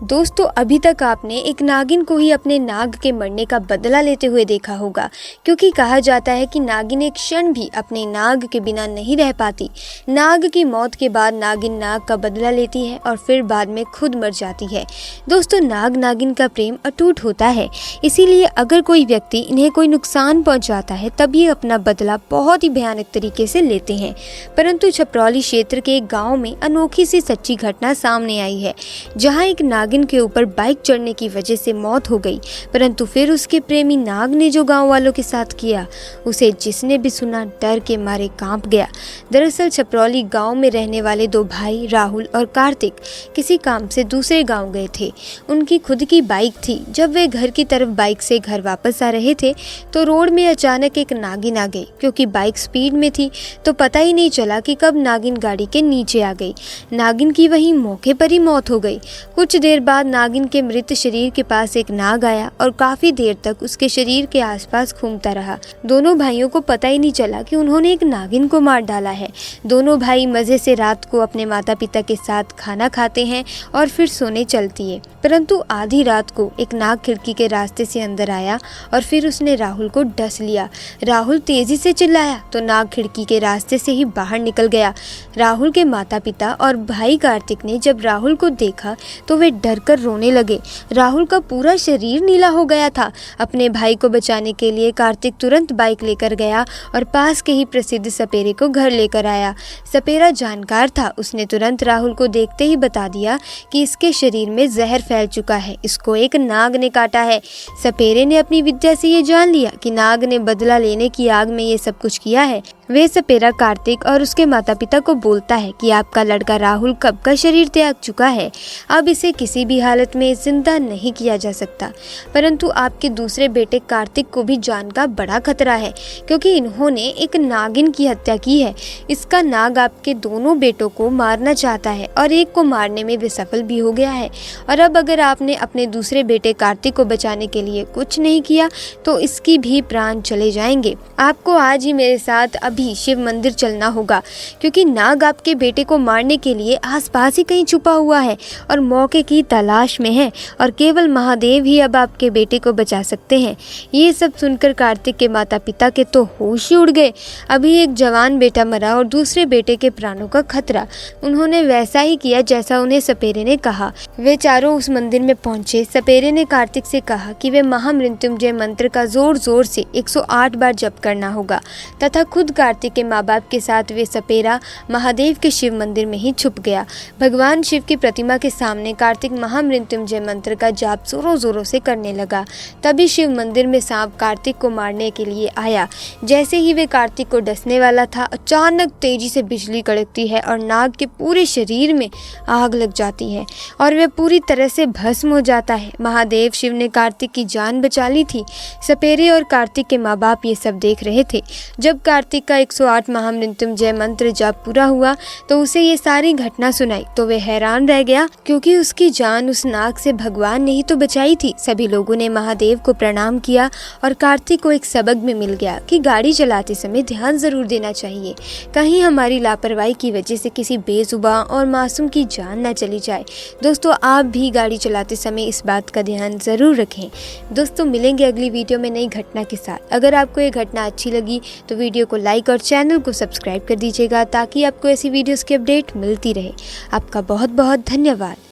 दोस्तों अभी तक आपने एक नागिन को ही अपने नाग के मरने का बदला लेते हुए देखा होगा, क्योंकि कहा जाता है कि नागिन एक क्षण भी अपने नाग के बिना नहीं रह पाती। नाग की मौत के बाद नागिन नाग का बदला लेती है और फिर बाद में खुद मर जाती है। दोस्तों नाग नागिन का प्रेम अटूट होता है, इसीलिए अगर कोई व्यक्ति इन्हें कोई नुकसान पहुंचाता है तब ये अपना बदला बहुत ही भयानक तरीके से लेते हैं। परंतु छपरौली क्षेत्र के एक गाँव में अनोखी सी सच्ची घटना सामने आई है, जहाँ एक नागिन के ऊपर बाइक चढ़ने की वजह से मौत हो गई। परंतु फिर उसके प्रेमी नाग ने जो गांव वालों के साथ किया, उसे जिसने भी सुना डर के मारे कांप गया। दरअसल छपरौली गांव में रहने वाले दो भाई राहुल और कार्तिक किसी काम से दूसरे गांव गए थे। उनकी खुद की बाइक थी। जब वे घर की तरफ बाइक से घर वापस आ रहे थे तो रोड में अचानक एक नागिन आ गई। क्योंकि बाइक स्पीड में थी तो पता ही नहीं चला कि कब नागिन गाड़ी के नीचे आ गई। नागिन की वहीं मौके पर ही मौत हो गई। कुछ देर बाद नागिन के मृत शरीर के पास एक नाग आया और काफी देर तक उसके शरीर के आसपास घूमता रहा। दोनों भाइयों को पता ही नहीं चला कि उन्होंने एक नागिन को मार डाला है। दोनों भाई मजे से रात को अपने माता पिता के साथ खाना खाते हैं और फिर सोने चलती है। परंतु आधी रात को एक नाग खिड़की के रास्ते से अंदर आया और फिर उसने राहुल को डस लिया। राहुल तेजी से चिल्लाया तो नाग खिड़की के रास्ते से ही बाहर निकल गया। राहुल के माता पिता और भाई कार्तिक ने जब राहुल को देखा तो वे डरकर रोने लगे। राहुल का पूरा शरीर नीला हो गया था। अपने भाई को बचाने के लिए कार्तिक तुरंत बाइक लेकर गया और पास के ही प्रसिद्ध सपेरे को घर लेकर आया। सपेरा जानकार था, उसने तुरंत राहुल को देखते ही बता दिया कि इसके शरीर में जहर फैल चुका है, इसको एक नाग ने काटा है। सपेरे ने अपनी विद्या से ये जान लिया कि नाग ने बदला लेने की आग में ये सब कुछ किया है। वे सपेरा कार्तिक और उसके माता पिता को बोलता है कि आपका लड़का राहुल कब का शरीर त्याग चुका है, अब इसे किसी भी हालत में जिंदा नहीं किया जा सकता। परंतु आपके दूसरे बेटे कार्तिक को भी जान का बड़ा खतरा है, क्योंकि इन्होंने एक नागिन की हत्या की है। इसका नाग आपके दोनों बेटों को मारना चाहता है और एक को मारने में वे सफल भी हो गया है। और अब अगर आपने अपने दूसरे बेटे कार्तिक को बचाने के लिए कुछ नहीं किया तो इसकी भी प्राण चले जाएंगे। आपको आज ही मेरे साथ अभी शिव मंदिर चलना होगा, क्योंकि नाग आपके बेटे को मारने के लिए आसपास ही कहीं छुपा हुआ है और मौके की तलाश में है, और केवल महादेव ही अब आपके बेटे को बचा सकते हैं। ये सब सुनकर कार्तिक के माता पिता के तो होश ही उड़ गए। अभी एक जवान बेटा मरा और दूसरे बेटे के प्राणों का खतरा। उन्होंने वैसा ही किया जैसा उन्हें सपेरे ने कहा। वे चारों उस मंदिर में पहुंचे। सपेरे ने कार्तिक से कहा कि वे महामृत्युंजय मंत्र का जोर जोर से 108 बार जप करना होगा तथा खुद कार्तिक के माँ बाप के साथ वे सपेरा महादेव के शिव मंदिर में ही छुप गया। भगवान शिव की प्रतिमा के सामने कार्तिक महामृत्युंजय मंत्र का जाप जोरों जोरों से करने लगा। तभी शिव मंदिर में सांप कार्तिक को मारने के लिए आया। जैसे ही वे कार्तिक को डसने वाला था, अचानक तेजी से बिजली कड़कती है और नाग के पूरे शरीर में आग लग जाती है और वे पूरी तरह से भस्म हो जाता है। महादेव शिव ने कार्तिक की जान बचा ली थी। सपेरे और कार्तिक के माँ बाप ये सब देख रहे थे। जब कार्तिक का 108 महामृत्युंजय मंत्र जाप पूरा हुआ तो उसे ये सारी घटना सुनाई तो वे हैरान रह गया, क्योंकि उसकी जान उस नाग से भगवान ने ही तो बचाई थी। सभी लोगों ने महादेव को प्रणाम किया और कार्तिक को एक सबक भी मिल गया कि गाड़ी चलाते समय ध्यान जरूर देना चाहिए, कहीं हमारी लापरवाही की वजह से किसी बेजुबान और मासूम की जान न चली जाए। दोस्तों आप भी गाड़ी चलाते समय इस बात का ध्यान जरूर रखें। दोस्तों मिलेंगे अगली वीडियो में नई घटना के साथ। अगर आपको ये घटना अच्छी लगी तो वीडियो को लाइक और चैनल को सब्सक्राइब कर दीजिएगा, ताकि आपको ऐसी वीडियोस की अपडेट मिलती रहे। आपका बहुत बहुत धन्यवाद।